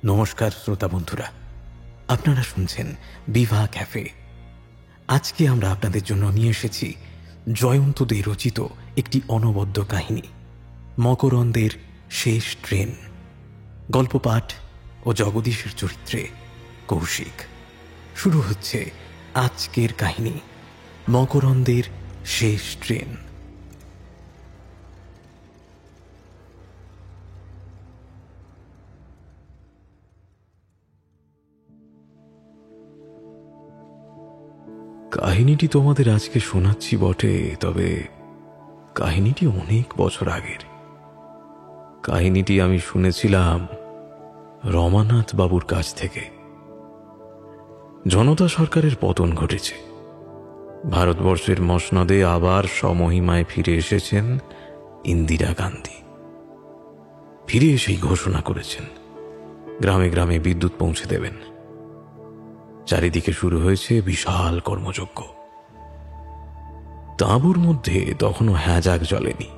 নমস্কার শ্রোতা বন্ধুরা, আপনারা শুনছেন বিভা ক্যাফে। আজকে আমরা আপনাদের জন্য নিয়ে এসেছি জয়ন্ত দে রচিত একটি অনবদ্য কাহিনী, মকরন্দের শেষ ট্রেন। গল্প পাঠ ও জগদীশের চরিত্রে কৌশিক। শুরু হচ্ছে আজকের কাহিনী, মকরন্দের শেষ ট্রেন। কাহিনীটি তোমাদের আজকে শোনাচ্ছি বটে, তবে কাহিনীটি অনেক বছর আগের। কাহিনীটি আমি শুনেছিলাম রমানাথ বাবুর কাছ থেকে। জনতা সরকারের পতন ঘটেছে, ভারতবর্ষের মসনদে আবার সমহিমায় ফিরে এসেছেন ইন্দিরা গান্ধী। ফিরে এসেই ঘোষণা করেছেন গ্রামে গ্রামে বিদ্যুৎ পৌঁছে দেবেন। চারিদিকে শুরু হয়েছে বিশাল কর্মযজ্ঞ। তাঁবুর মধ্যে তখনও হ্যাজাক জ্বলেনি।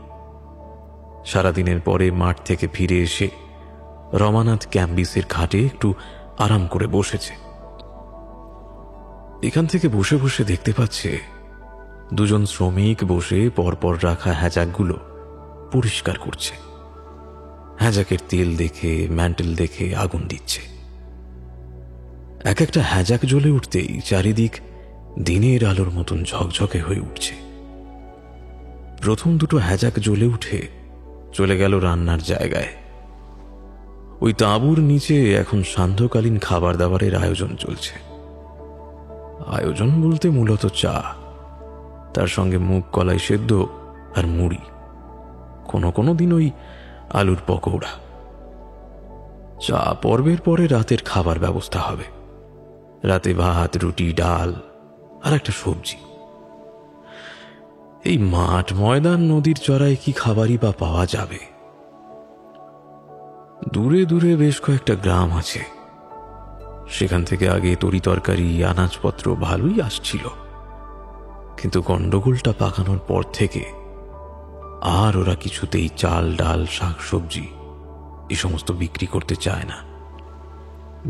সারাদিনের পরে মাঠ থেকে ফিরে এসে রমানাথ ক্যাম্বিসের খাটে একটু আরাম করে বসেছে। এখান থেকে বসে বসে দেখতে পাচ্ছে দুজন শ্রমিক বসে পরপর রাখা হ্যাজাকগুলো পরিষ্কার করছে। হ্যাজাকের তেল দেখে, ম্যান্টেল দেখে আগুন দিচ্ছে। এক একটা হ্যাজাক জ্বলে উঠতেই চারিদিক দিনের আলোর মতন ঝকঝকে হয়ে উঠছে। প্রথম দুটো হ্যাজাক জ্বলে উঠে চলে গেল রান্নার জায়গায়। ওই তাঁবুর নিচে এখন সান্ধ্যকালীন খাবার দাবারের আয়োজন চলছে। আয়োজন বলতে মূলত চা, তার সঙ্গে মুগ কলাই সেদ্ধ আর মুড়ি, কোনো কোনো দিন ওই আলুর পকৌড়া। চা পর্বের পরে রাতের খাবার ব্যবস্থা হবে। রাতে ভাত, রুটি, ডাল আর একটা সবজি। এই মাঠ, ময়দান, নদীর চড়ায় কি খাবারই বা পাওয়া যাবে? দূরে দূরে বেশ কয়েকটা গ্রাম আছে, সেখান থেকে আগে তরি তরকারি, আনাজপত্র ভালোই আসছিল। কিন্তু গন্ডগোলটা পাকানোর পর থেকে আর ওরা কিছুতেই চাল, ডাল, শাক সবজি এ সমস্ত বিক্রি করতে চায় না।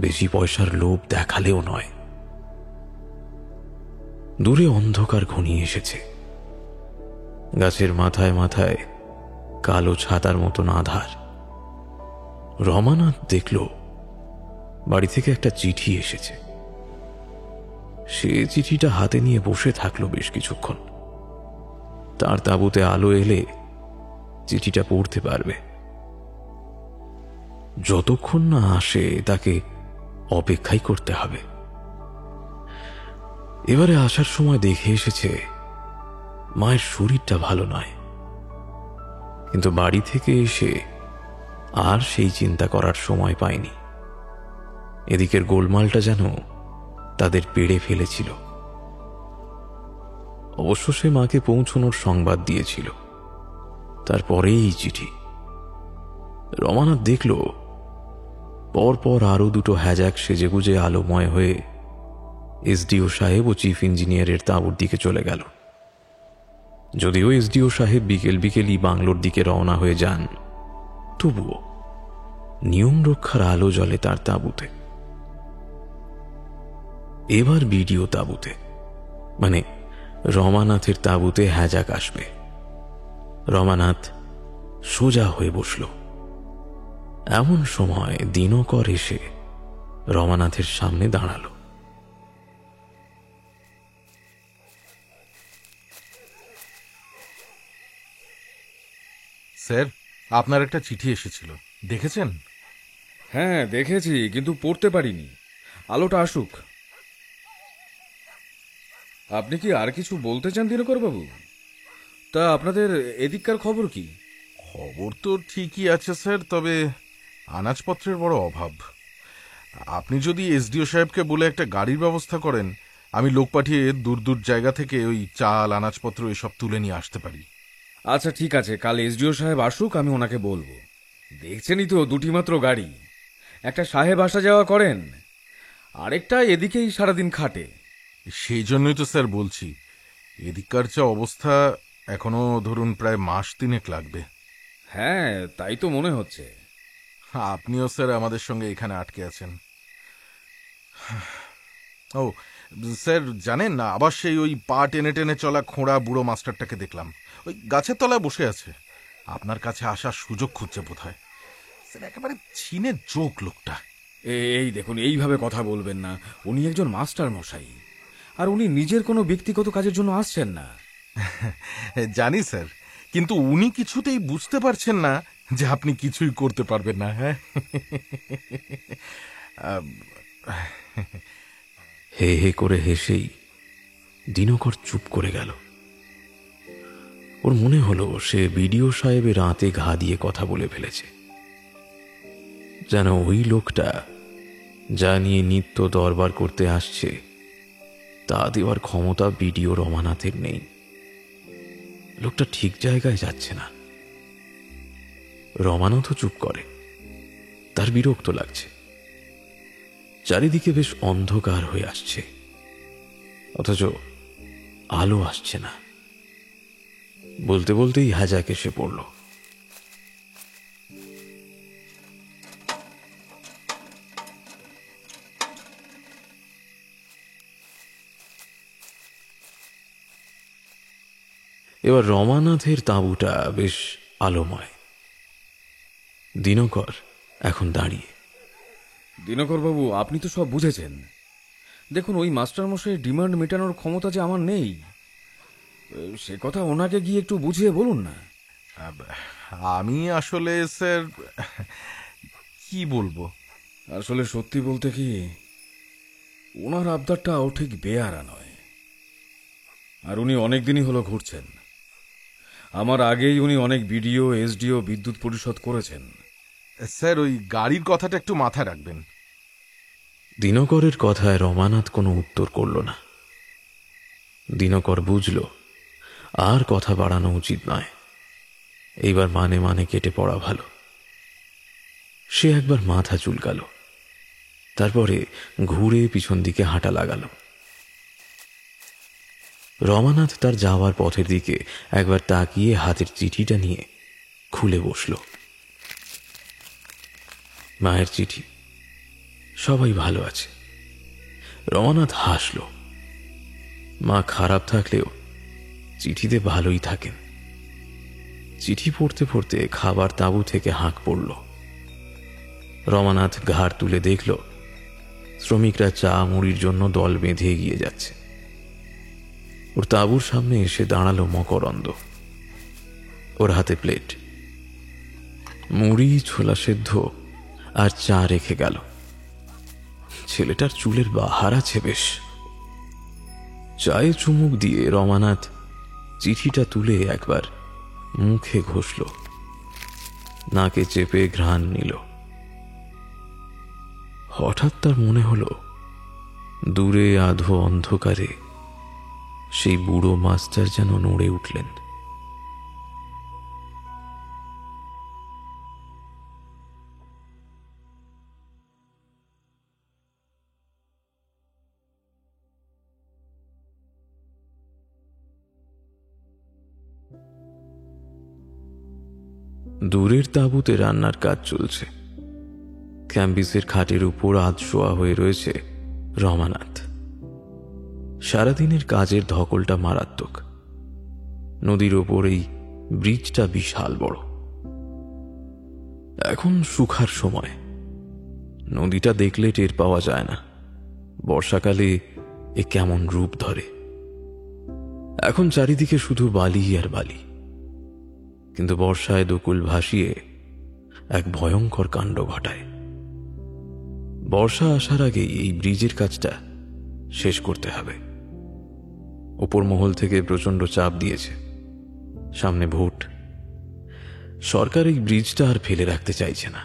বেশি পয়সার লোভ দেখালেও নয়। দূরে অন্ধকার ঘনিয়ে এসেছে। গাছের মাথায় মাথায় কালো ছাতার মতন আধার। রমানাথ দেখল বাড়ি থেকে একটা চিঠি এসেছে। সে চিঠিটা হাতে নিয়ে বসে থাকলো বেশ কিছুক্ষণ। তার তাঁবুতে আলো এলে চিঠিটা পড়তে পারবে। যতক্ষণ না আসে তাকে অপেক্ষাই করতে হবে। এবারে আসার সময় দেখে এসেছে মায়ের শরীরটা ভালো নয়, কিন্তু বাড়ি থেকে এসে আর সেই চিন্তা করার সময় পায়নি। এদিকের গোলমালটা যেন তাদের পেড়ে ফেলেছিল। অবশ্য সে মাকে পৌঁছনোর সংবাদ দিয়েছিল, তারপরেই এই চিঠি। রমানাথ দেখল পরপর আরো দুটো হ্যাজাক সেজেগুজে আলোময় হয়ে এসডিও সাহেব ও চিফ ইঞ্জিনিয়ারের তাঁবুর দিকে চলে গেল। যদিও এসডিও সাহেব বিকেল বিকেলই বাংলোর দিকে রওনা হয়ে যান, তবুও নিয়ম রক্ষার আলো জ্বলে তার তাঁবুতে। এবার বিডিও তাঁবুতে, মানে রমানাথের তাঁবুতে হ্যাজাক আসবে। রমানাথ সোজা হয়ে বসল। এমন সময় দিনকর এসে রমানাথের সামনে দাঁড়াল। স্যার, আপনার একটা চিঠি এসেছিল, দেখেছেন? হ্যাঁ দেখেছি, কিন্তু পড়তে পারিনি। আলোটা আসুক। আপনি কি আর কিছু বলতে চান দিনকর বাবু? তা আপনাদের এদিককার খবর কি? খবর তো ঠিকই আছে স্যার, তবে আনাজপত্রের বড় অভাব। আপনি যদি এসডিও সাহেবকে বলে একটা গাড়ির ব্যবস্থা করেন, আমি লোক পাঠিয়ে দূর দূর জায়গা থেকে ওই চাল, আনাজপত্র এসব তুলে নিয়ে আসতে পারি। আচ্ছা ঠিক আছে, কাল এসডিও সাহেব আসুক, আমি ওনাকে বলবো। দেখছেনই তো দুটি মাত্র গাড়ি, একটা সাহেব আসা যাওয়া করেন, আরেকটা এদিকেই সারাদিন খাটে। সেই জন্যই তো স্যার বলছি, এদিককার যা অবস্থা, এখনো ধরুন প্রায় মাস তিনেক লাগবে। হ্যাঁ তাই তো মনে হচ্ছে। আপনিও স্যার আমাদের সঙ্গে এখানে আটকে আছেন। ও স্যার, জানেন না, আবার সেই ওই পা টেনে টেনে চলা খোঁড়া বুড়ো মাস্টারটাকে দেখলাম, ওই গাছের তলায় বসে আছে। আপনার কাছে আসার সুযোগ খুঁজছে বোধ হয়। স্যার একেবারে ছিনে চোখ লোকটা। এই দেখুন, এইভাবে কথা বলবেন না। উনি একজন মাস্টার মশাই, আর উনি নিজের কোনো ব্যক্তিগত কাজের জন্য আসছেন না। জানি স্যার, কিন্তু উনি কিছুতেই বুঝতে পারছেন না যে আপনি কিছুই করতে পারবেন না। হ্যাঁ, হে হে করে হেসেই দিনকর চুপ করে গেল। ওর মনে হলো সে বিডিও সাহেবের রাতে ঘা দিয়ে কথা বলে ফেলেছে। যেন ওই লোকটা যা নিয়ে নিত্য দরবার করতে আসছে তা দেওয়ার ক্ষমতা বিডিও রমানাথের নেই। লোকটা ঠিক জায়গায় যাচ্ছে না। রমানাথও চুপ করে। তার বিরক্ত লাগছে। চারিদিকে বেশ অন্ধকার হয়ে আসছে, অথচ আলো আসছে না। বলতে বলতেই হ্যাজাক এসে পড়ল। এবার রমানাথের তাঁবুটা বেশ আলোময়। দিনকর এখন দাঁড়িয়ে। দিনকর বাবু, আপনি তো সব বুঝেছেন। দেখুন, ওই মাস্টারমশাইয়ের ডিমান্ড মেটানোর ক্ষমতা যে আমার নেই, সে কথা ওনাকে গিয়ে একটু বুঝিয়ে বলুন না। আমি আসলে স্যার কি বলবো, আসলে সত্যি বলতে কি, ওনার আবদারটাও ঠিক বেয়ারা নয়। আর উনি অনেক দিনই হলো ঘুরছেন। আমার আগেই উনি অনেক বিডিও, এসডিও, বিদ্যুৎ পরিষদ করেছেন। স্যার ওই গাড়ির কথাটা একটু মাথায় রাখবেন। দিনকরের কথায় রমানাথ কোনো উত্তর করল না। দিনকর বুঝল আর কথা বাড়ানো উচিত নয়। এইবার মানে মানে কেটে পড়া ভালো। সে একবার মাথা চুলকাল, তারপরে ঘুরে পিছন দিকে হাঁটা লাগাল। রমানাথ তার যাওয়ার পথের দিকে একবার তাকিয়ে হাতের চিঠিটা নিয়ে খুলে বসল। মায়ের চিঠি। সবাই ভালো আছে। রমানাথ হাসল। মা খারাপ থাকলেও চিঠিতে ভালোই থাকেন। চিঠি পড়তে পড়তে খাবার তাঁবু থেকে হাঁক পড়ল। রমানাথ ঘাড় তুলে দেখল শ্রমিকরা চা মুড়ির জন্য দল বেঁধে এগিয়ে যাচ্ছে। ওর তাঁবুর সামনে এসে দাঁড়ালো মকরন্দ। ওর হাতে প্লেট। মুড়ি, ছোলা সেদ্ধ আর চা রেখে গেল। ছেলেটার চুলের বাহার আছে বেশ। চায়ে চুমুক দিয়ে রমানাথ চিঠিটা তুলে একবার মুখে ঘষল, নাকে চেপে ঘ্রাণ নিল। হঠাৎ তার মনে হলো দূরে আধো অন্ধকারে সেই বুড়ো মাস্টার যেন নড়ে উঠলেন। দূরের তাঁবুতে রান্নার কাজ চলছে। ক্যাম্বিসের খাটের উপর আধশোয়া হয়ে রয়েছে রমানাথ। সারাদিনের কাজের ধকলটা মারাত্মক। নদীর ওপর এই ব্রিজটা বিশাল বড়। এখন শুকার সময়। নদীটা দেখলে টের পাওয়া যায় না বর্ষাকালে এ কেমন রূপ ধরে। এখন চারিদিকে শুধু বালি আর বালি, কিন্তু বর্ষায় দোকুল ভাসিয়ে এক ভয়ঙ্কর কাণ্ড ঘটায়। বর্ষা আসার আগেই এই ব্রিজের কাজটা শেষ করতে হবে। ওপর মহল থেকে প্রচণ্ড চাপ দিয়েছে। সামনে ভোট। সরকার এই ব্রিজটা আর ফেলে রাখতে চাইছে না।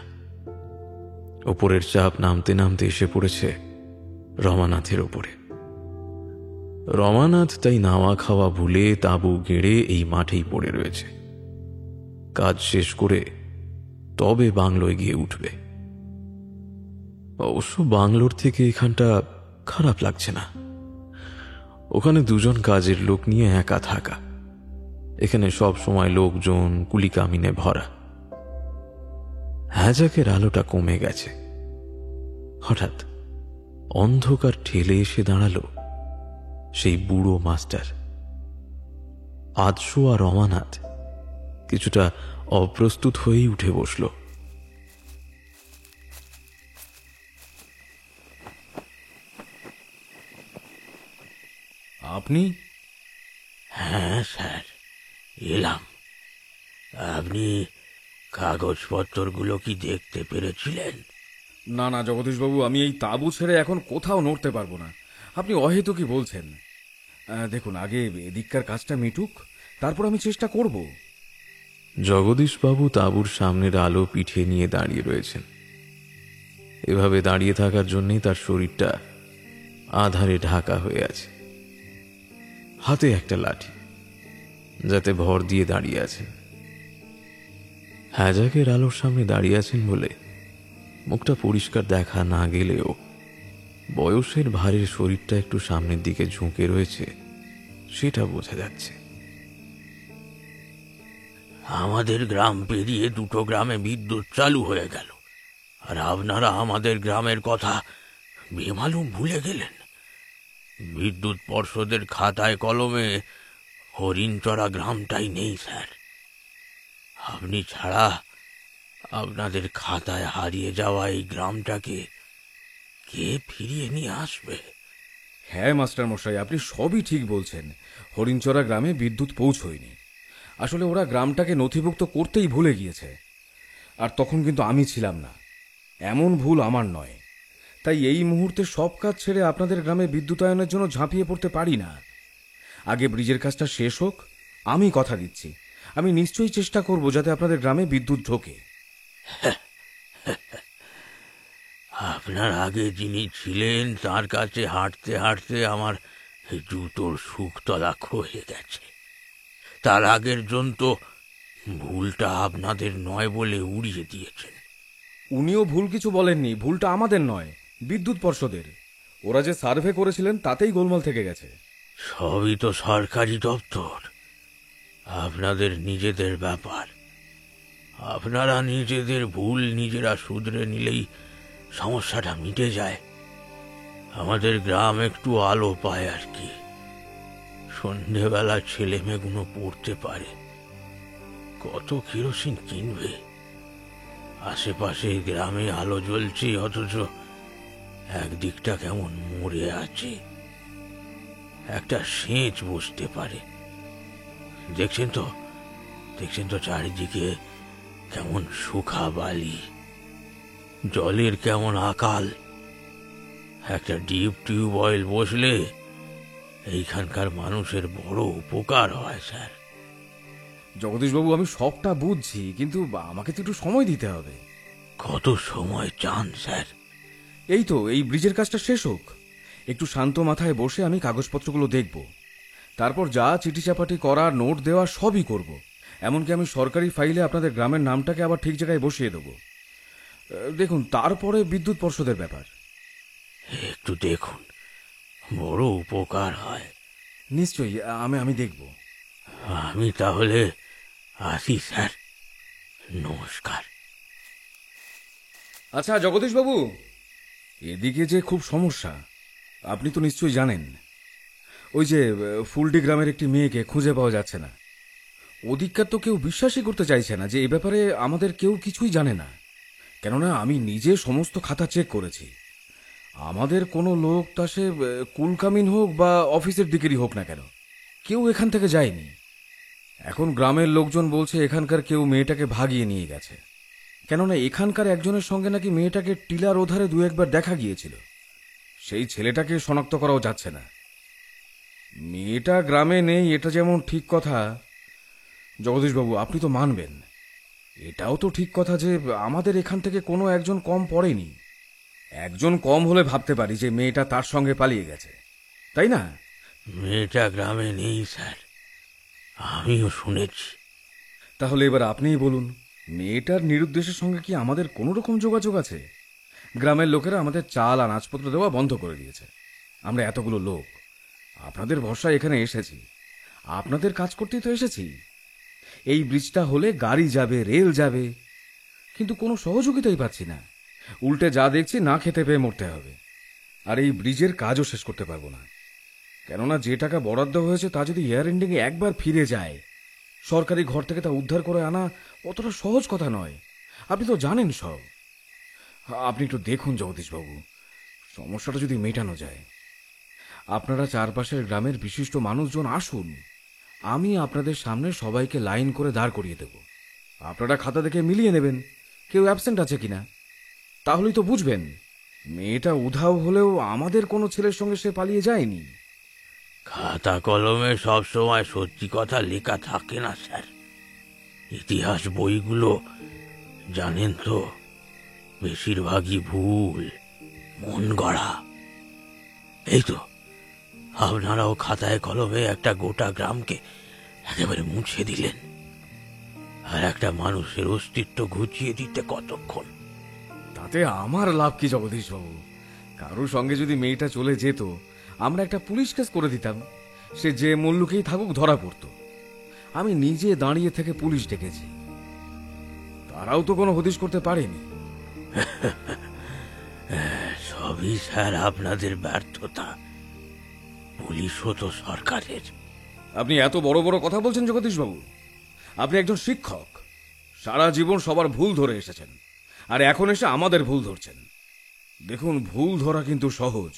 ওপরের চাপ নামতে নামতে এসে পড়েছে রমানাথের ওপরে। রমানাথ তাই নাওয়া খাওয়া ভুলে তাঁবু গেড়ে এই মাঠেই পড়ে রয়েছে। কাজ শেষ করে তবে বাংলোয় গিয়ে উঠবে। অবশ্য বাংলোর থেকে এখানটা খারাপ লাগছে না। ওখানে দুজন কাজের লোক নিয়ে একা থাকা। এখানে সব সময় লোকজন কুলিকামিনে ভরা। হ্যাজাকের আলোটা কমে গেছে। হঠাৎ অন্ধকার ঠেলে এসে দাঁড়ালো সেই বুড়ো মাস্টার। আদশো আর রমানাথ কিছুটা অপ্রস্তুত হয়েই উঠে বসল। আপনি? হ্যাঁ স্যার, এলাম। আপনি কাগজপত্রগুলো কি দেখতে পেরেছিলেন? না না জগদীশবাবু, আমি এই তাঁবু ছেড়ে এখন কোথাও নড়তে পারবো না। আপনি অহেতুকই বলছেন। দেখুন, আগে এদিককার কাজটা মিটুক, তারপর আমি চেষ্টা করব। জগদীশবাবু তাঁবুর সামনের আলো পিঠে নিয়ে দাঁড়িয়ে রয়েছেন। এভাবে দাঁড়িয়ে থাকার জন্যই তার শরীরটা আধারে ঢাকা হয়ে আছে। হাতে একটা লাঠি, যাতে ভর দিয়ে দাঁড়িয়ে আছেন। হ্যাজাকের আলোর সামনে দাঁড়িয়ে আছেন বলে মুখটা পরিষ্কার দেখা না গেলেও বয়সের ভারের শরীরটা একটু সামনের দিকে ঝুঁকে রয়েছে, সেটা বোঝা যাচ্ছে। আমাদের গ্রাম পেরিয়ে 2টো গ্রামে বিদ্যুৎ চালু হয়ে গেল, আর আপনারা আমাদের গ্রামের কথা বেমালুম ভুলে গেলেন। বিদ্যুৎ পর্ষদের খাতায় কলমে হরিণচড়া গ্রামটাই নেই স্যার। আপনি ছাড়া আপনাদের খাতায় হারিয়ে যাওয়া এই গ্রামটাকে কে ফিরিয়ে নিয়ে আসবে? হ্যাঁ মাস্টার মশাই, আপনি সবই ঠিক বলছেন। হরিণচড়া গ্রামে বিদ্যুৎ পৌঁছয়নি। আসলে ওরা গ্রামটাকে নথিভুক্ত করতেই ভুলে গিয়েছে। আর তখন কিন্তু আমি ছিলাম না। এমন ভুল আমার নয়। তাই এই মুহূর্তে সব কাজ ছেড়ে আপনাদের গ্রামে বিদ্যুতায়নের জন্য ঝাঁপিয়ে পড়তে পারি না। আগে ব্রিজের কাজটা শেষ হোক। আমি কথা দিচ্ছি, আমি নিশ্চয়ই চেষ্টা করব যাতে আপনাদের গ্রামে বিদ্যুৎ ঢোকে। আপনার আগে যিনি ছিলেন তার কাছে হাঁটতে হাঁটতে আমার জুতোর শুকতলা ক্ষয়ে গেছে। তার আগের জন তো ভুলটা আপনাদের নয় বলে উড়িয়ে দিয়েছেন। উনিও ভুল কিছু বলেননি। ভুলটা আমাদের নয়, বিদ্যুৎ পর্ষদের। ওরা যে সার্ভে করেছিলেন তাতেই গোলমাল থেকে গেছে। সবই তো সরকারি দপ্তর, আপনাদের নিজেদের ব্যাপার। আপনারা নিজেদের ভুল নিজেরা শুধরে নিলেই সমস্যাটা মিটে যায়। আমাদের গ্রাম একটু আলো পায় আর কি। সন্ধেবেলা ছেলে মেয়েগুলো পড়তে পারে। কত কেরোসিন কিনবে? আশেপাশে গ্রামে আলো জ্বলছে, অথচ একদিকটা কেমন মরে আছে। একটা সেচ বসতে পারে। দেখছেন তো চারিদিকে কেমন শুখা বালি, জলের কেমন আকাল। একটা ডিপ টিউবওয়েল বসলে এইখানকার মানুষের বড় উপকার হয় স্যার। জগদীশবাবু, আমি সবটা বুঝছি, কিন্তু আমাকে তো একটু সময় দিতে হবে। কত সময় চান স্যার? এই তো, এই ব্রিজের কাজটা শেষ হোক। একটু শান্ত মাথায় বসে আমি কাগজপত্রগুলো দেখব। তারপর যা চিঠি চাপাটি করার, নোট দেওয়া সবই করব। এমনকি আমি সরকারি ফাইলে আপনাদের গ্রামের নামটাকে আবার ঠিক জায়গায় বসিয়ে দেব। দেখুন, তারপরে বিদ্যুৎ পর্ষদের ব্যাপার। একটু দেখুন, বড় উপকার হয়। নিশ্চয়ই, আমি দেখব। আমি তাহলে আসি স্যার, নমস্কার। আচ্ছা জগদীশবাবু, এদিকে যে খুব সমস্যা, আপনি তো নিশ্চয়ই জানেন। ওই যে ফুলডি গ্রামের একটি মেয়েকে খুঁজে পাওয়া যাচ্ছে না। ওদিককার তো কেউ বিশ্বাসই করতে চাইছে না যে এ ব্যাপারে আমাদের কেউ কিছুই জানে না। কেননা আমি নিজে সমস্ত খাতা চেক করেছি। আমাদের কোনো লোক, তা সে কুলকামিন হোক বা অফিসের দিকেরই হোক না কেন, কেউ এখান থেকে যায়নি। এখন গ্রামের লোকজন বলছে এখানকার কেউ মেয়েটাকে ভাগিয়ে নিয়ে গেছে। কেননা এখানকার একজনের সঙ্গে নাকি মেয়েটাকে টিলার ওধারে 2-1 বার দেখা গিয়েছিল। সেই ছেলেটাকে শনাক্ত করাও যাচ্ছে না। মেয়েটা গ্রামে নেই এটা যেমন ঠিক কথা, জগদীশবাবু আপনি তো মানবেন, এটাও তো ঠিক কথা যে আমাদের এখান থেকে কোনো একজন কম পড়েনি। একজন কম হলে ভাবতে পারি যে মেয়েটা তার সঙ্গে পালিয়ে গেছে, তাই না? মেয়েটা গ্রামে নেই স্যার, আমিও শুনেছি। তাহলে এবার আপনিই বলুন, মেয়েটার নিরুদ্দেশের সঙ্গে কি আমাদের কোনো রকম যোগাযোগ আছে? গ্রামের লোকেরা আমাদের চাল আনাজপত্র দেওয়া বন্ধ করে দিয়েছে। আমরা এতগুলো লোক আপনাদের ভরসায় এখানে এসেছি, আপনাদের কাজ করতেই তো এসেছি। এই ব্রিজটা হলে গাড়ি যাবে, রেল যাবে, কিন্তু কোনো সহযোগিতাই পাচ্ছি না। উল্টে যা দেখছি না খেতে পেয়ে মরতে হবে। আর এই ব্রিজের কাজও শেষ করতে পারবো না, কেননা যে টাকা বরাদ্দ হয়েছে তা যদি ইয়ার এন্ডিংয়ে একবার ফিরে যায়, সরকারি ঘর থেকে তা উদ্ধার করে আনা অতটা সহজ কথা নয়। আপনি তো জানেন সব। আপনি একটু দেখুন জগদীশবাবু, সমস্যাটা যদি মেটানো যায়। আপনারা চারপাশের গ্রামের বিশিষ্ট মানুষজন আসুন, আমি আপনাদের সামনে সবাইকে লাইন করে দাঁড় করিয়ে দেব। আপনারা খাতা দেখে মিলিয়ে নেবেন কেউ অ্যাবসেন্ট আছে কিনা, তাহলেই তো বুঝবেন মেয়েটা উধাও হলেও আমাদের কোনো ছেলের সঙ্গে সে পালিয়ে যায়নি। খাতা কলমে সব সময় সত্যি কথা লেখা থাকে না স্যার। ইতিহাস বইগুলো জানেন তো বেশিরভাগই ভুল, মন গড়া। এই তো আপনারাও খাতায় কলমে একটা গোটা গ্রামকে একেবারে মুছে দিলেন, আর একটা মানুষের অস্তিত্ব ঘুচিয়ে দিতে কতক্ষণ? তাতে আমার লাভ কি জগদীশবাবু? কারোর সঙ্গে যদি মেয়েটা চলে যেত, আমরা একটা পুলিশ কেস করে দিতাম, সে যে মূল্যকেই থাকুক ধরা পড়ত। আমি নিজে দাঁড়িয়ে থেকে পুলিশ ডেকেছি, তারাও তো কোনো হদিশ করতে পারেনি। সবই স্যার আপনাদের ব্যর্থতা, পুলিশও তো সরকারের। আপনি এত বড় বড় কথা বলছেন জগদীশবাবু? আপনি একজন শিক্ষক, সারা জীবন সবার ভুল ধরে এসেছেন, আর এখন এসে আমাদের ভুল ধরছেন। দেখুন, ভুল ধরা কিন্তু সহজ,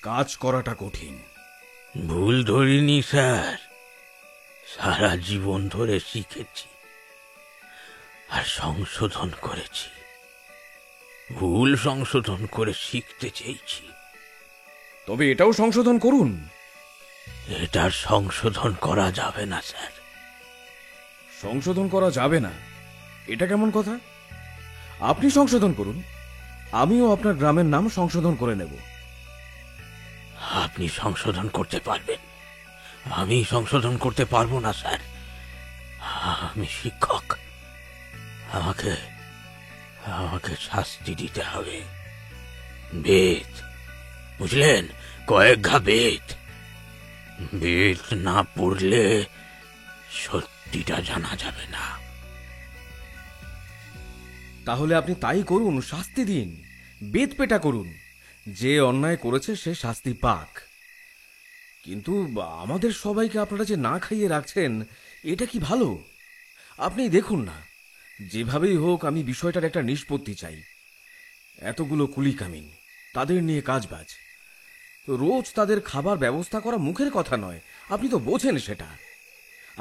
কাজ করাটা কঠিন। ভুল ধরিনি স্যার, সারা জীবন ধরে শিখেছি আর সংশোধন করেছি। ভুল সংশোধন করে শিখতে চেয়েছি। তবে এটাও সংশোধন করুন। এটার সংশোধন করা যাবে না স্যার। সংশোধন করা যাবে না? এটা কেমন কথা? আপনি সংশোধন করুন, আমিও আপনার গ্রামের নাম সংশোধন করে নেব। আপনি সংশোধন করতে পারবেন, আমি সংশোধন করতে পারবো না স্যার। আমি শিক্ষক, আমাকে আমাকে শাস্তি দিতে হবে। বেদ, বুঝলেন? কয়েক ঘা বেদ। বেদ না পড়লে সত্যিটা জানা যাবে না। তাহলে আপনি তাই করুন, শাস্তি দিন, বেদ পেটা করুন। যে অন্যায় করেছে সে শাস্তি পাক। কিন্তু আমাদের সবাইকে আপনারা যে না খাইয়ে রাখছেন, এটা কি ভালো? আপনি দেখুন না, যেভাবেই হোক আমি বিষয়টার একটা নিষ্পত্তি চাই। এতগুলো কুলিকামিন, তাদের নিয়ে কাজবাজ, রোজ তাদের খাবার ব্যবস্থা করা মুখের কথা নয়, আপনি তো বোঝেন সেটা।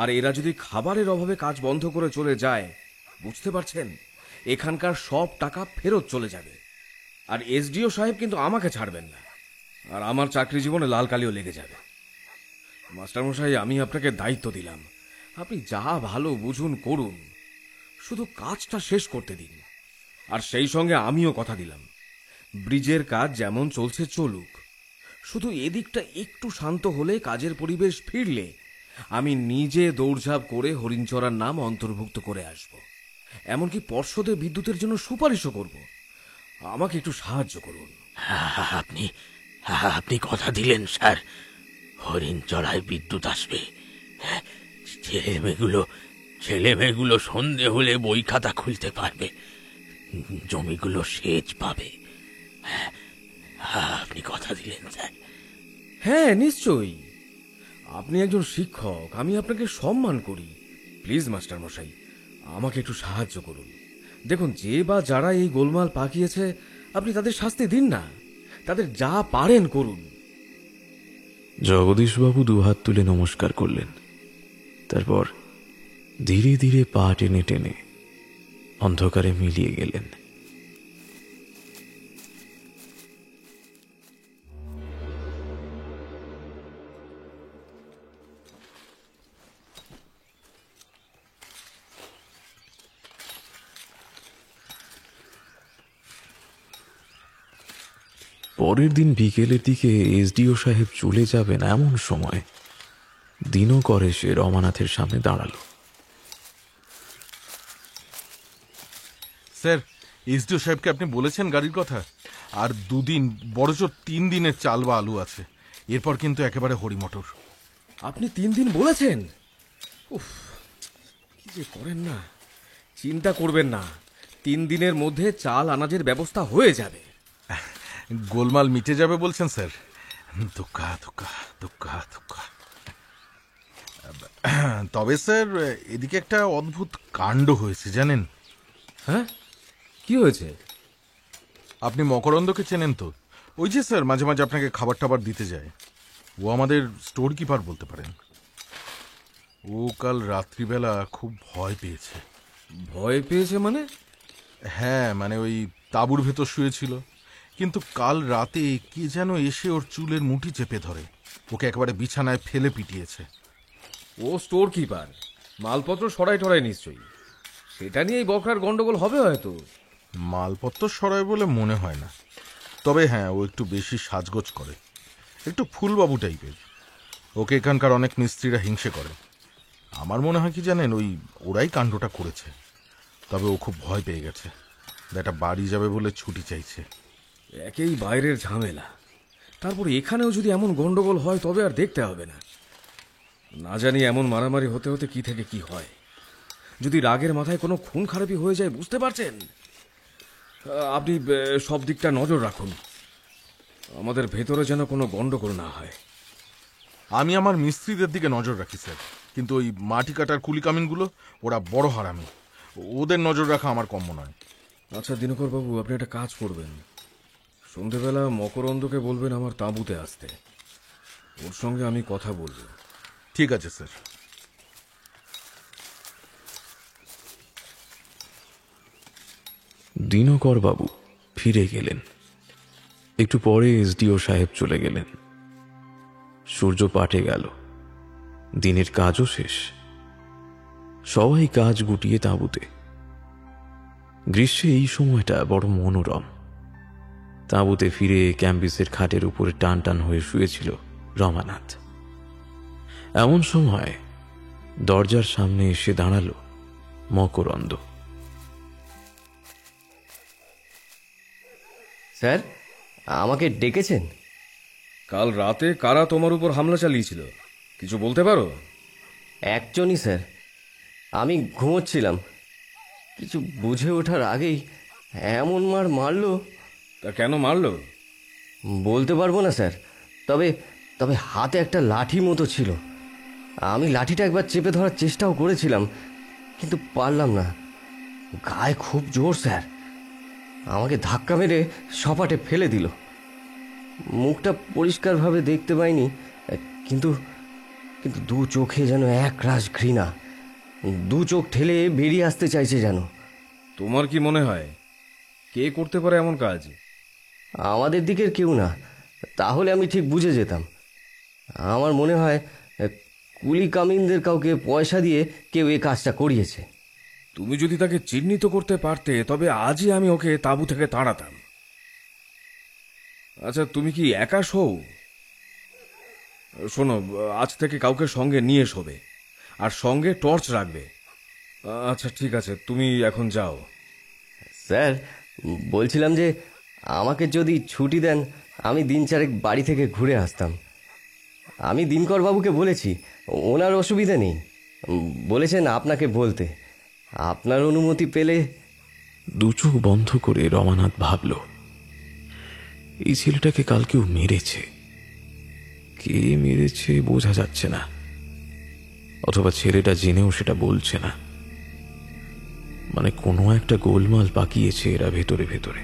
আর এরা যদি খাবারের অভাবে কাজ বন্ধ করে চলে যায়, বুঝতে পারছেন, এখানকার সব টাকা ফেরত চলে যাবে। আর এসডিও সাহেব কিন্তু আমাকে ছাড়বেন না, আর আমার চাকরি জীবনে লাল কালিও লেগে যাবে। মাস্টারমশাই, আমি আপনাকে দায়িত্ব দিলাম, আপনি যা ভালো বুঝুন করুন, শুধু কাজটা শেষ করতে দিন। আর সেই সঙ্গে আমিও কথা দিলাম, ব্রিজের কাজ যেমন চলছে চলুক, শুধু এদিকটা একটু শান্ত হলে, কাজের পরিবেশ ফিরলে আমি নিজে দৌড়ঝাঁপ করে হরিণচড়ার নাম অন্তর্ভুক্ত করে আসব। এমনকি পর্ষদে বিদ্যুতের জন্য সুপারিশও করব। আমাকে একটু সাহায্য করুন। আপনি আপনি কথা দিলেন স্যার, হরিণ চড়ায় বিদ্যুৎ আসবে। ছেলে মেয়েগুলো সন্ধে হলে বই খাতা খুলতে পারবে, জমিগুলো সেচ পাবে। আপনি কথা দিলেন স্যার। হ্যাঁ, নিশ্চয়ই। আপনি একজন শিক্ষক, আমি আপনাকে সম্মান করি। প্লিজ মাস্টার মশাই, আমাকে একটু সাহায্য করুন। দেখুন, যে বা যারা এই গোলমাল পাকিয়েছে, আপনি তাদের শাস্তি দিন না, তাদের যা পারেন করুন। জগদীশবাবু দুহাত তুলে নমস্কার করলেন, তারপর ধীরে ধীরে পা টেনে টেনে অন্ধকারে মিলিয়ে গেলেন। পরের দিন বিকেলের দিকে এসডিও সাহেব চলে যাবেন এমন সময় দিনকরে রমানাথের সামনে দাঁড়ালো। স্যার, এসডিও সাহেবকে আপনি বলেছেন গাড়ির কথা? আর 2 দিন, বড়জোর 3 দিনের চাল বা আলু আছে, এরপর কিন্তু একেবারে হরিমটর। আপনি 3 দিন বলেছেন? উফ, কি যে করেন না। চিন্তা করবেন না, 3 দিনের মধ্যে চাল আনাজের ব্যবস্থা হয়ে যাবে। গোলমাল মিটে যাবে বলছেন স্যার? দুঃখা দুঃখা দুঃখা দুঃখা। তবে স্যার, এদিকে একটা অদ্ভুত কাণ্ড হয়েছে জানেন? হ্যাঁ, কি হয়েছে? আপনি মকরন্দকে চেনেন তো? ওই যে স্যার মাঝে মাঝে আপনাকে খাবার টাবার দিতে যায়, ও আমাদের স্টোর কিপার বলতে পারেন। ও কাল রাত্রিবেলা খুব ভয় পেয়েছে। ভয় পেয়েছে মানে? হ্যাঁ, মানে ওই তাঁবুর ভেতর শুয়েছিল, কিন্তু কাল রাতে কে যেন এসে ওর চুলের মুঠি চেপে ধরে ওকে একেবারে বিছানায় ফেলে পিটিয়েছে। ও স্টোর কিপার, মালপত্র সরাই টরাই নিশ্চয়ই, সেটা নিয়েই বকরার গন্ডগোল হবে হয়তো। মালপত্র সরায় বলে মনে হয় না, তবে হ্যাঁ, ও একটু বেশি সাজগোজ করে, একটু ফুলবাবু টাইপের। ওকে এখানকার অনেক মিস্ত্রিরা হিংসে করে। আমার মনে হয় কি জানেন, ওরাই কাণ্ডটা করেছে। তবে ও খুব ভয় পেয়ে গেছে, একটা বাড়ি যাবে বলে ছুটি চাইছে। একেই বাইরের ঝামেলা, তারপর এখানেও যদি এমন গন্ডগোল হয় তবে আর দেখতে হবে না। না জানি এমন মারামারি হতে হতে কি থেকে কি হয়। যদি রাগের মাথায় কোনো খুন খারাপি হয়ে যায়, বুঝতে পারছেন? আপনি সব দিকটা নজর রাখুন, আমাদের ভেতরে যেন কোনো গন্ডগোল না হয়। আমি আমার মিস্ত্রিদের দিকে নজর রাখি স্যার, কিন্তু ওই মাটি কাটার কুলি কামিনগুলো ওরা বড় হারামি, ওদের নজর রাখা আমার কম্য নয়। আচ্ছা দিনকর বাবু, আপনি একটা কাজ করবেন, সন্ধেবেলা মকরন্দকে বলবেন আমার তাঁবুতে আসতে, ওর সঙ্গে আমি কথা বলবো। ঠিক আছে স্যার। দিনকর বাবু ফিরে গেলেন। একটু পরে এসডিও সাহেব চলে গেলেন। সূর্য পাটে গেল, দিনের কাজও শেষ। সবাই কাজ গুটিয়ে তাঁবুতে। গ্রীষ্মে এই সময়টা বড় মনোরম। তাঁবুতে ফিরে ক্যাম্বিসের খাটের উপরে টান টান হয়ে শুয়েছিল রমানাথ। এমন সময় দরজার সামনে এসে দাঁড়াল মকরন্দ। স্যার, আমাকে ডেকেছেন? কাল রাতে কারা তোমার উপর হামলা চালিয়েছিল, কিছু বলতে পারো? একজনই স্যার, আমি ঘুমোচ্ছিলাম, কিছু বুঝে ওঠার আগেই এমন মার মারলো। তা কেন মারলো? বলতে পারবো না স্যার, তবে তবে হাতে একটা লাঠি মতো ছিল। আমি লাঠিটা একবার চেপে ধরার চেষ্টাও করেছিলাম, কিন্তু পারলাম না। গায়ে খুব জোর স্যার, আমাকে ধাক্কা মেরে সপাটে ফেলে দিল। মুখটা পরিষ্কারভাবে দেখতে পাইনি, কিন্তু কিন্তু দু চোখে যেন এক রাশ ঘৃণা, দু চোখ ঠেলে বেরিয়ে আসতে চাইছে যেন। তোমার কি মনে হয় কে করতে পারে এমন কাজ? আমাদের দিকের কেউ না, তাহলে আমি ঠিক বুঝে যেতাম। আমার মনে হয় কুলি কামিনদের কাউকে পয়সা দিয়ে কেউ এই কাজটা করিয়েছে। তুমি যদি তাকে চিহ্নিত করতে পারতে তবে আজই আমি ওকে তাঁবু থেকে তাড়াতাম। আচ্ছা, তুমি কি একা শোও? শোনো, আজ থেকে কাউকে সঙ্গে নিয়ে শোবে, আর সঙ্গে টর্চ রাখবে। আচ্ছা ঠিক আছে, তুমি এখন যাও। স্যার, বলছিলাম যে আমাকে যদি ছুটি দেন আমি দিন চারেক বাড়ি থেকে ঘুরে আসতাম। আমি দিনকর বাবুকে বলেছি, ওনার অসুবিধা নেই, বলেছেন আপনাকে বলতে। আপনার অনুমতি পেলে। দু চোখ বন্ধ করে রমানাথ ভাবল, এই ছেলেটাকে কাল কেউ মেরেছে। কে মেরেছে বোঝা যাচ্ছে না, অথবা ছেলেটা জেনেও সেটা বলছে না। মানে কোনো একটা গোলমাল পাকিয়েছে এরা ভেতরে ভেতরে।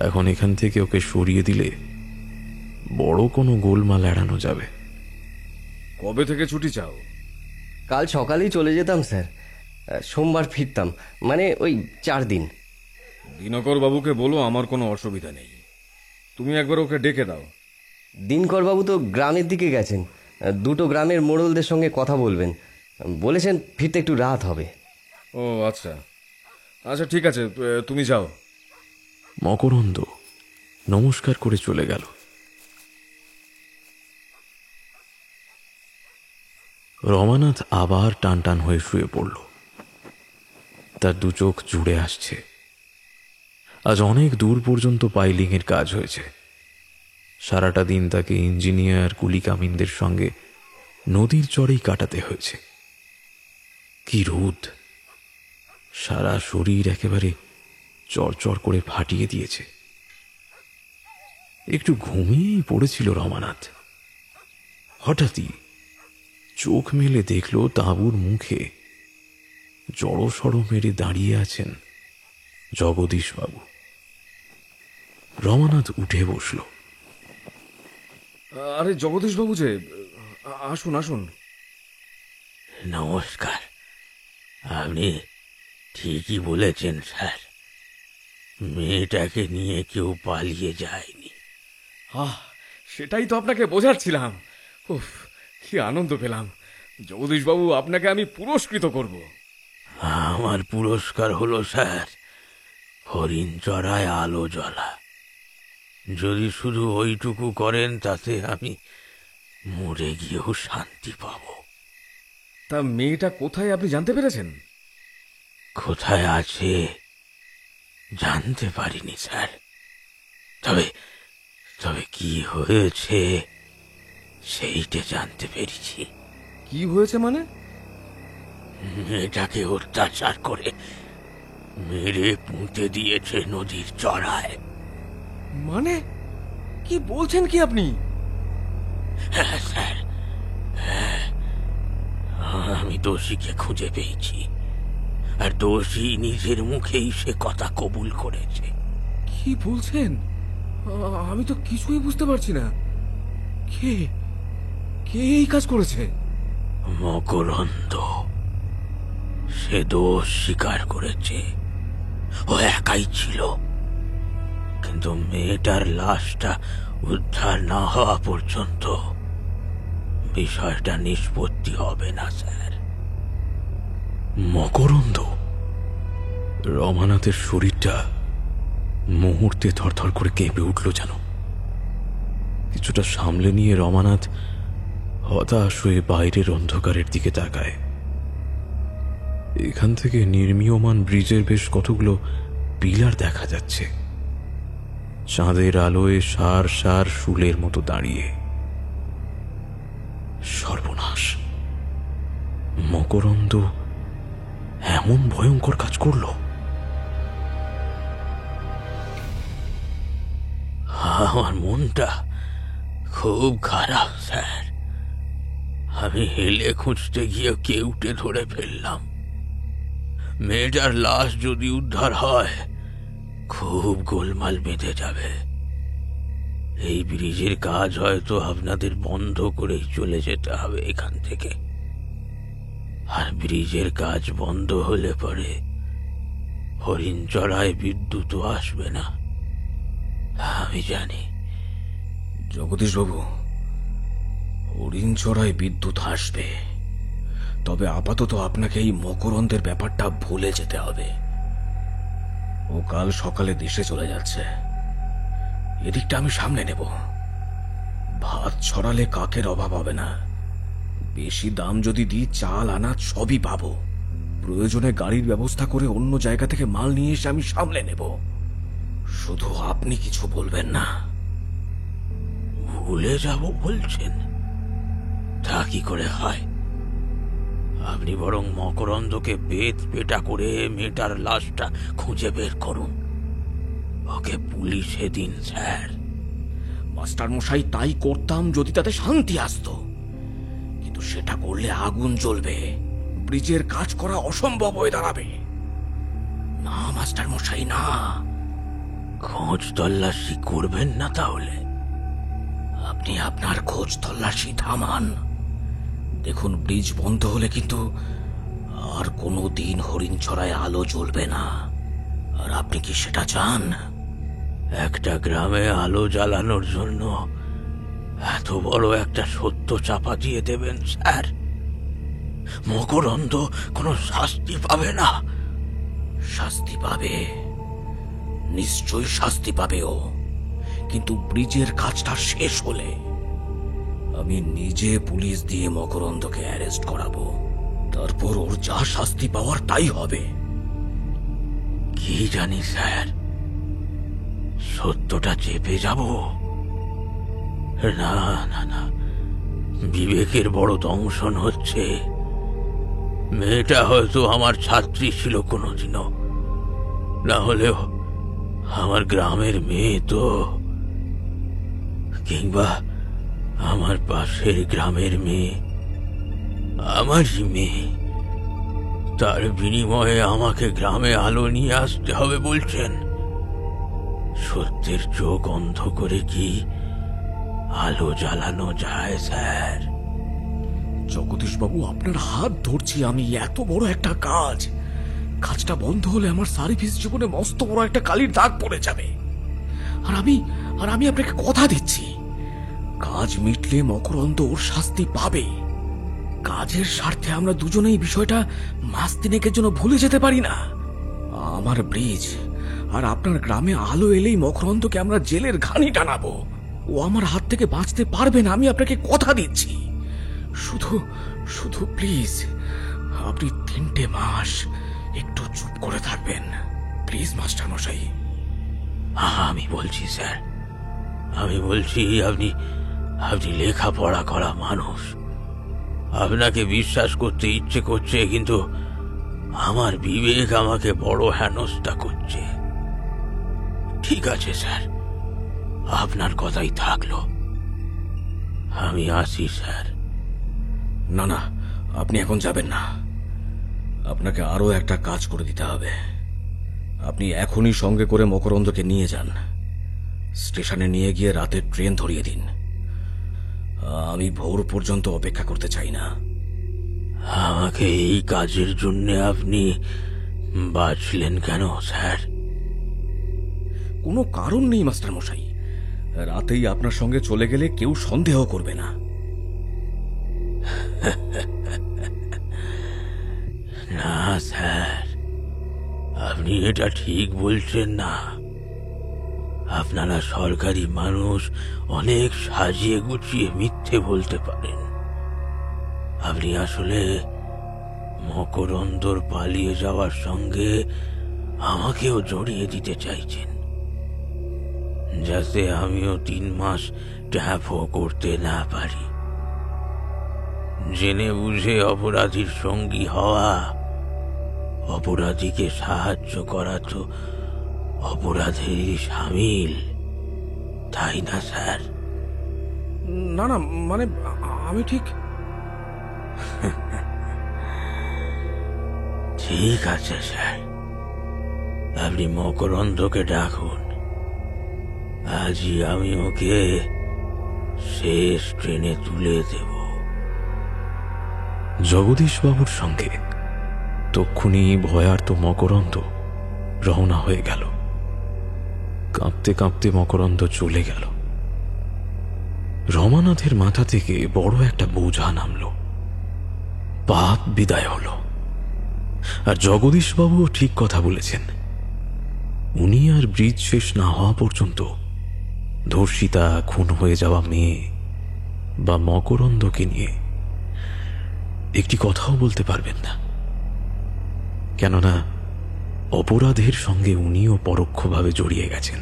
এখন এখান থেকে ওকে সরিয়ে দিলে বড় কোনো গোলমাল এড়ানো যাবে। কবে থেকে ছুটি চাও? কাল সকালেই চলে যেতাম স্যার, সোমবার ফিরতাম, মানে ওই 4 দিন। দিনকর বাবুকে বলো আমার কোনো অসুবিধা নেই, তুমি একবার ওকে ডেকে দাও। দিনকর বাবু তো গ্রামের দিকে গেছেন, দুটো গ্রামের মোড়লদের সঙ্গে কথা বলবেন, বলেছেন ফিরতে একটু রাত হবে। ও আচ্ছা আচ্ছা, ঠিক আছে, তুমি যাও। মকরন্দ নমস্কার করে চলে গেল। রমানাথ আবার টান টান হয়ে শুয়ে পড়ল। তার দু চোখ জুড়ে আসছে। আজ অনেক দূর পর্যন্ত পাইলিংয়ের কাজ হয়েছে। সারাটা দিন তাকে ইঞ্জিনিয়ার কুলি কামিনদের সঙ্গে নদীর চরেই কাটাতে হয়েছে। কি রোদ, সারা শরীর একেবারে চড়চড় করে ফাটিয়ে দিয়েছে। একটু ঘুমিয়েই পড়েছিল রমানাথ। হঠাৎই চোখ মেলে দেখল তাঁবুর মুখে জড়সড় মেরে দাঁড়িয়ে আছেন জগদীশবাবু। রমানাথ উঠে বসল। আরে জগদীশবাবু যে, আসুন আসুন। নমস্কার। আপনি ঠিকই বলেছেন স্যার, মেয়েটাকে নিয়ে কেউ পালিয়ে যায়নি। সেটাই তো আপনাকে বোঝাচ্ছিলাম। উফ, কি আনন্দ পেলাম। জগদীশবাবু, আপনাকে আমি পুরস্কৃত করব। আমার পুরস্কার হলো স্যার হরিণ চড়ায় আলো জ্বলা। যদি শুধু ওইটুকু করেন তাতে আমি মরে গিয়েও শান্তি পাব। তা মেয়েটা কোথায় আপনি জানতে পেরেছেন? কোথায় আছে জানতে পারিনি স্যার, তবে তবে কি হয়েছে সেইটা জানতে পেরেছি। কি হয়েছে মানে? মেয়েটাকে অত্যাচার করে মেরে পুঁতে দিয়েছে নদীর চড়ায়। মানে কি বলছেন কি আপনি? হ্যাঁ স্যার, হ্যাঁ, আমি দোষীকে খুঁজে পেয়েছি, আর দোষী নিজের মুখেই সে কথা কবুল করেছে। কি বলছেন? আমি তো কিছুই বুঝতে পারছি না। কে কে এই কাজ করেছে? মকরন্দ। সে দোষ স্বীকার করেছে। ও একাই ছিল, কিন্তু মেয়েটার লাশটা উদ্ধার না হওয়া পর্যন্ত বিষয়টা নিষ্পত্তি হবে না স্যার। মকরন্দ? রমানাথের শরীরটা মুহূর্তে থরথর করে কেঁপে উঠল যেন। কিছুটা সামলে নিয়ে রমানাথ হতাশ হয়ে বাইরের অন্ধকারের দিকে তাকায়। এখান থেকে নির্মীয়মান ব্রিজের বেশ কতগুলো পিলার দেখা যাচ্ছে, চাঁদের আলোয় সার সার শুলের মতো দাঁড়িয়ে। সর্বনাশ! মকরন্দ এমন ভয়ঙ্কর কাজ করল? আমার মনটা খুব খারাপ স্যার। আমি হেলে খুঁজতে গিয়ে কেউটে ধরে ফেললাম। মেয়েটার লাশ যদি উদ্ধার হয় খুব গোলমাল বেঁধে যাবে। এই ব্রিজের কাজ হয়তো আপনাদের বন্ধ করেই চলে যেতে হবে এখান থেকে। আর ব্রিজের কাজ বন্ধ হলে পরে হরিণ চড়ায় বিদ্যুৎও আসবে না, আমি জানি। জগদীশবাবু, হরিণ চড়ায় বিদ্যুৎ আসবে, তবে আপাতত আপনাকে এই মকরন্দের ব্যাপারটা ভুলে যেতে হবে। ও কাল সকালে দেশে চলে যাচ্ছে। এদিকটা আমি সামনে নেব। ভাত ছড়ালে কাকের অভাব হবে না। বেশি দাম যদি দিই, চাল আনাজ সবই পাবো। প্রয়োজনে গাড়ির ব্যবস্থা করে অন্য জায়গা থেকে মাল নিয়ে এসে আমি সামলে নেব। শুধু আপনি কিছু বলবেন না। ভুলে যাব বলছেন? তা কি করে হয়? আপনি বরং মকরন্দকে বেত পেটা করে মেয়েটার লাশটা খুঁজে বের করুন। ওকে পুলিশে দিন স্যার। মাস্টার মশাই, তাই করতাম যদি তাতে শান্তি আসতো, কিন্তু সেটা করলে আগুন জ্বলবে, ব্রিজের কাজ করা অসম্ভব হয়ে দাঁড়াবে। না মাস্টার মশাই, না। খোঁজ তল্লাশি করবেন না তাহলে? আপনি আপনার খোঁজ তল্লাশি থামান। দেখুন, ব্রিজ বন্ধ হলে কিন্তু আর কোনো দিন হরিণ ছড়ায় আলো জ্বলবে না। আর আপনি কি সেটা চান? একটা গ্রামে আলো জ্বালানোর জন্য এত বড় একটা সত্য চাপা দিয়ে দেবেন স্যার? মকরন্দ কোনো শাস্তি পাবে না? শাস্তি পাবে, নিশ্চয়ই শাস্তি পাবে ও। কিন্তু ব্রিজের কাজটা শেষ হলে আমি নিজে পুলিশ দিয়ে মকরন্দকে অ্যারেস্ট করাবো। তারপর ওর যা শাস্তি পাওয়ার তাই হবে। কি জানি স্যার, সত্যটা চেপে যাব? না না না, বিবেকের বড় দংশন হচ্ছে। মেয়েটা হয়তো আমার ছাত্রী ছিল কোনোদিনও, না হলেও আমার গ্রামের মেয়ে তো, কিংবা আমার পাশের গ্রামের মেয়ে, আমারই মেয়ে। তার বিনিময়ে আমাকে গ্রামে আলো নিয়ে আসতে হবে বলছেন? সত্যের চোখ অন্ধ করে কি আলো জ্বালানো যায় স্যার? জগদীশবাবু, আপনার হাত ধরছি আমি। এত বড় একটা কাজটা বন্ধ হলে আমার সার্ভিস জীবনে মস্ত বড় একটা কালির দাগ পড়ে যাবে। আর আমি আপনাকে কথা দিচ্ছি, কাজ মিটলে মকরন্দ ওর শাস্তি পাবে। কাজের স্বার্থে আমরা দুজনেই বিষয়টা মাস তিনেকের জন্য ভুলে যেতে পারি না। আমার ব্রিজ আর আপনার গ্রামে আলো এলেই মকরন্দকে আমরা জেলের ঘানি টানাবো। ও আমার হাত থেকে বাঁচতে পারবে না, আমি আপনাকে কথা দিচ্ছি। শুধু শুধু প্লিজ আপনি 3টে মাস একটু চুপ করে থাকবেন, প্লিজ মাস্টার মশাই। আমি বলছি স্যার, আমি বলছি আপনি লেখাপড়া করা মানুষ। আপনাকে বিশ্বাস করতে ইচ্ছে করছে, কিন্তু আমার বিবেক আমাকে বড় হেনস্থা করছে। ঠিক আছে স্যার, আপনার কথাই থাকলো। আমি আসি স্যার। না না, আপনি এখন যাবেন না। আপনাকে আরো একটা কাজ করে দিতে হবে। আপনি এখনই সঙ্গে করে মকরন্দকে নিয়ে যান, স্টেশনে নিয়ে গিয়ে রাতের ট্রেন ধরিয়ে দিন। আমি ভোর পর্যন্ত অপেক্ষা করতে চাই না। আমাকে এই কাজের জন্য আপনি বাঁচলেন কেন স্যার? কোনো কারণ নেই মাস্টার মশাই, রাতেই আপনার সঙ্গে চলে গেলে কেউ সন্দেহ করবে না। না স্যার, আপনি এটা ঠিক বলছেন না। আপনারা সরকারি মানুষ, অনেক সাজিয়ে গুছিয়ে মিথ্যে বলতে পারেন। আপনি আসলে মকরন্দর পালিয়ে যাওয়ার সঙ্গে আমাকেও জড়িয়ে দিতে চাইছেন, যাতে আমিও 3 মাস ট্যাপও করতে না পারি। জেনে বুঝে অপরাধীর সঙ্গী হওয়া, অপরাধীকে সাহায্য করা তো অপরাধেরই সামিল, তাই না স্যার? না না, মানে আমি ঠিক ঠিক আছে স্যার, আপনি মকরন্দকে ডাকুন। আজই আমি ওকে শেষ ট্রেনে তুলে দেব। জগদীশবাবুর সঙ্গে তক্ষুনি ভয়ার্ত মকরন্দ রওনা হয়ে গেল। কাঁপতে কাঁপতে মকরন্দ চলে গেল। রমানাথের মাথা থেকে বড় একটা বোঝা নামল, পাপ বিদায় হল। আর জগদীশবাবুও ঠিক কথা বলেছেন। উনি আর ব্রিজ শেষ না হওয়া পর্যন্ত ধর্ষিতা, খুন হয়ে যাওয়া মেয়ে বা মকরন্দকে নিয়ে একটি কথাও বলতে পারবেন না। কেননা অপরাধের সঙ্গে উনিও পরোক্ষভাবে জড়িয়ে গেছেন।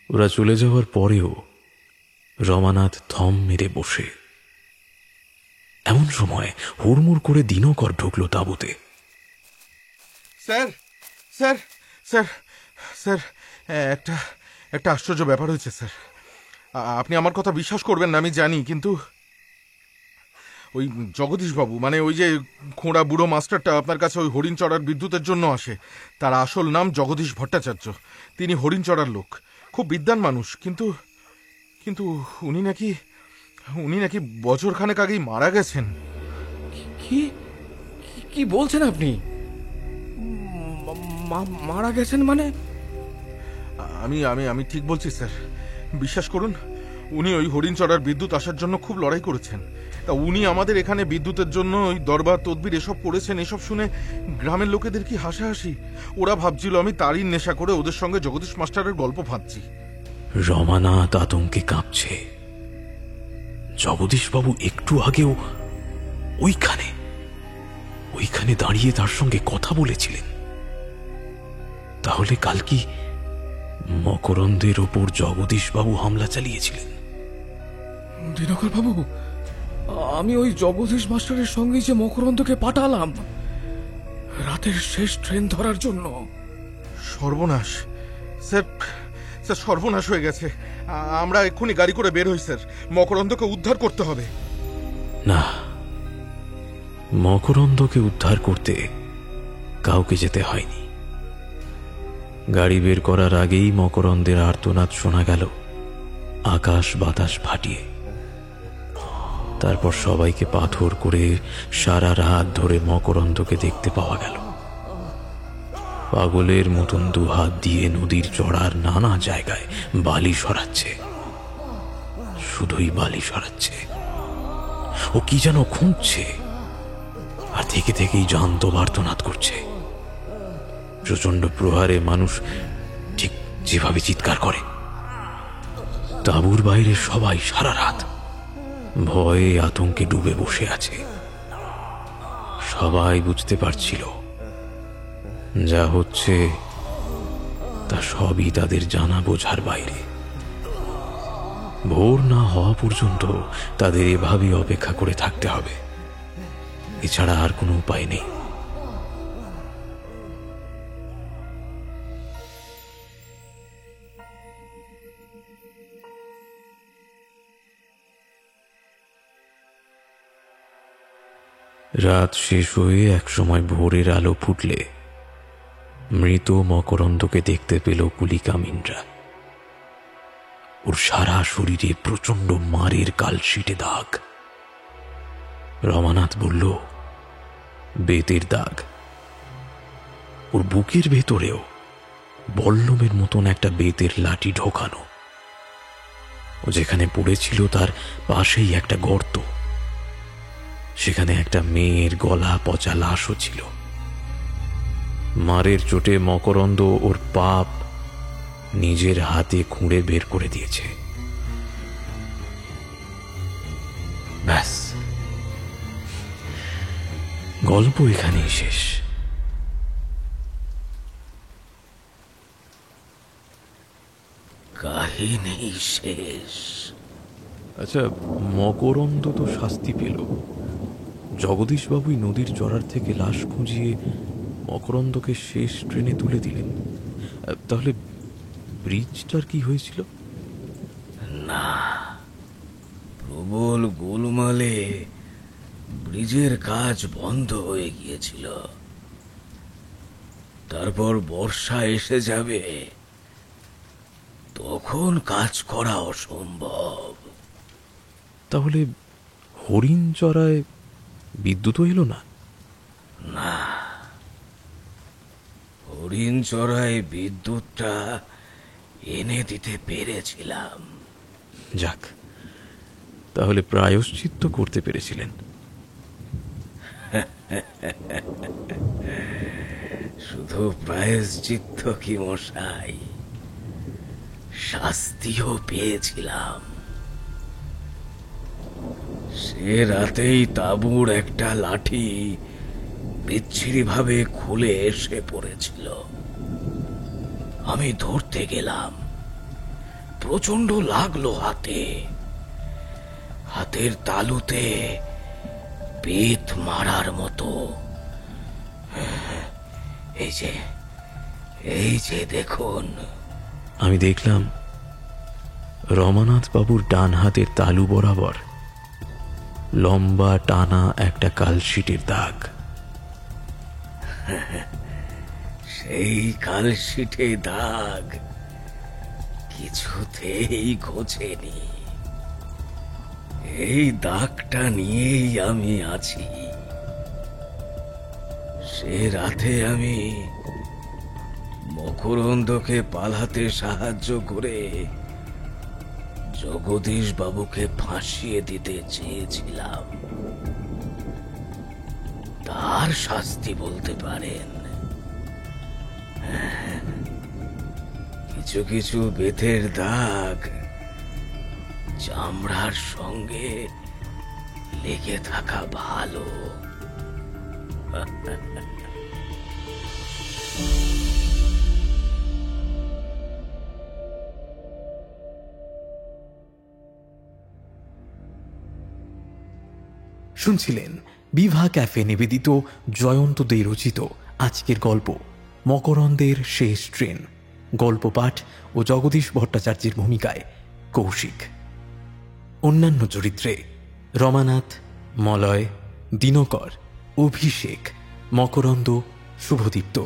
ওরা চলে যাওয়ার পরেও রমানাথ থম মেরে বসে। এমন সময় হুড়মুড় করে দিনকর ঢুকল তাঁবুতে। স্যার স্যার স্যার স্যার একটা আশ্চর্য ব্যাপার হয়েছে স্যার। আপনি আমার কথা বিশ্বাস করবেন না আমি জানি, কিন্তু ওই জগদীশবাবু, মানে ওই যে খোঁড়া বুড়ো মাস্টারটা আপনার কাছে ওই হরিণ চড়ার বিদ্যুতের জন্য আসে, তার আসল নাম জগদীশ ভট্টাচার্য। তিনি হরিণ চড়ার লোক, খুব বিদ্বান মানুষ, কিন্তু কিন্তু উনি নাকি বছরখানেক আগেই মারা গেছেন। কি কি বলছেন আপনি? মারা গেছেন মানে? আমি আমি আমি ঠিক বলছি স্যার, বিশ্বাস করুন। উনি ওই হরিণ চড়ার বিদ্যুৎ আসার জন্য খুব লড়াই করেছেন। তা উনি আমাদের এখানে বিদ্যুতের জন্য ওই দরবার তদবির এসব করেছেন। এসব শুনে গ্রামের লোকেদের কি হাসাহাসি। ওরা ভাবছিল আমি তারই নেশা করে ওদের সঙ্গে জগদীশ মাস্টারের গল্প ফাঁদছি। রমানাথ আতঙ্কে কাঁপছে। জগদীশবাবু একটু আগেও ওইখানে দাঁড়িয়ে তার সঙ্গে কথা বলেছিলেন। তাহলে কাল কি মকরন্দের ওপর জগদীশবাবু হামলা চালিয়েছিলেন। দিনকর বাবু, আমি ওই জগদীশ মাস্টারের সঙ্গে যে মকরন্দকে পাঠালাম রাতের শেষ ট্রেন ধরার জন্য। সর্বনাশ স্যার, স্যার সর্বনাশ হয়ে গেছে। আমরা এক্ষুনি গাড়ি করে বের হই স্যার, মকরন্দকে উদ্ধার করতে হবে। না, মকরন্দকে উদ্ধার করতে কাউকে যেতে হয়নি। গাড়ি বের করার আগেই মকরন্দের আর্তনাদ শোনা গেল আকাশ বাতাস ফাটিয়ে। তারপর সবাইকে পাথর করে সারা রাত ধরে মকরন্দকে দেখতে পাওয়া গেল। পাগলের মতন দুহাত দিয়ে নদীর চড়ার নানা জায়গায় বালি সরাচ্ছে, শুধুই বালি সরাচ্ছে। ও কি যেন খুঁজছে, আর থেকে থেকেই জান্ত আর্তনাদ করছে। প্রচন্ড প্রহারে মানুষ ঠিক যেভাবে চিৎকার করে, তাঁবুর বাইরে সবাই সারা রাত ভয়ে আতঙ্কে ডুবে বসে আছে। সবাই বুঝতে পারছিল যা হচ্ছে তা সবই তাদের জানা বোঝার বাইরে। ভোর না হওয়া পর্যন্ত তাদের এভাবেই অপেক্ষা করে থাকতে হবে, এছাড়া আর কোনো উপায় নেই। রাত শেষ হয়ে একসময় ভোরের আলো ফুটলে মৃত মকরন্দকে দেখতে পেল কুলিকামিনরা। ওর সারা শরীরে প্রচন্ড মারের কালশিটে দাগ। রমানাথ বলল, বেতের দাগ। ওর বুকের ভেতরেও বল্লমের মতন একটা বেতের লাঠি ঢোকানো। ও যেখানে পড়েছিল তার পাশেই একটা গর্ত, সেখানে একটা মেয়ের গলা পচা লাশও ছিল। মারের চোটে মকরন্দ ওর পাপ নিজের হাতে খুঁড়ে বের করে দিয়েছে। ব্যাস, গল্প এখানেই শেষ। কাহিনী শেষ। আচ্ছা, মকরন্দ তো শাস্তি পেল, জগদীশবাবুই নদীর চড়ার থেকে লাশ খুঁজিয়ে মকরন্দকে শেষ ট্রেনে তুলে দিলেন। তাহলে ব্রিজটার কি হয়েছিল? না, প্রবল গোলমালে ব্রিজের কাজ বন্ধ হয়ে গিয়েছিল। তারপর বর্ষা এসে যাবে, তখন কাজ করা অসম্ভব। তাহলে হরিণ চড়ায় বিদ্যুৎও এলো না? না, হরিণ চড়ায় বিদ্যুৎটা এনে দিতে পেরেছিলাম। যাক, তাহলে প্রায়শ্চিত্ত করতে পেরেছিলেন। শুধু প্রায়শ্চিত্ত কি মশাই, শাস্তিও পেয়েছিলাম। সে রাতেই তাঁবুর একটা লাঠি বিচ্ছিরি ভাবে খুলে এসে পড়েছিল। আমি ধরতে গেলাম, প্রচন্ড লাগলো হাতে। হাতের তালুতে পেট মারার মতো। এই যে দেখুন। আমি দেখলাম রমানাথ বাবুর ডান হাতের তালু বরাবর লম্বা টানা একটা কালশিটের দাগ। সেই কালশিটে দাগ কিছুতেই ঘোচেনি। এই দাগটা নিয়েই আমি আছি। সে রাতে আমি মকরন্দকে পালাতে সাহায্য করে জগদীশ বাবুকে ফাঁসিয়ে দিতে চেয়েছিলাম। তার শাস্তি বলতে পারেন। কিছু কিছু বেতের দাগ চামড়ার সঙ্গে লেগে থাকা ভালো। শুনছিলেন বিভা ক্যাফে নিবেদিত জয়ন্ত দে রচিত আজকের গল্প মকরন্দের শেষ ট্রেন। গল্প পাঠ ও জগদীশ ভট্টাচার্যের ভূমিকায় কৌশিক। অন্যান্য চরিত্রে রমানাথ, মলয়, দিনকর, অভিষেক, মকরন্দ, শুভদীপ্ত।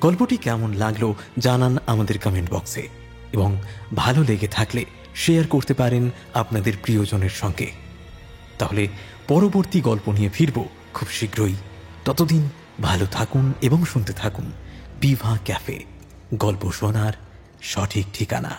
গল্পটি কেমন লাগলো জানান আমাদের কমেন্ট বক্সে, এবং ভালো লেগে থাকলে শেয়ার করতে পারেন আপনাদের প্রিয়জনের সঙ্গে। তাহলে পরবর্তী গল্প নিয়ে ফিরব খুব শীঘ্রই। ততদিন ভালো থাকুন এবং শুনতে থাকুন বিভা ক্যাফে, গল্প শোনার সঠিক ঠিকানা।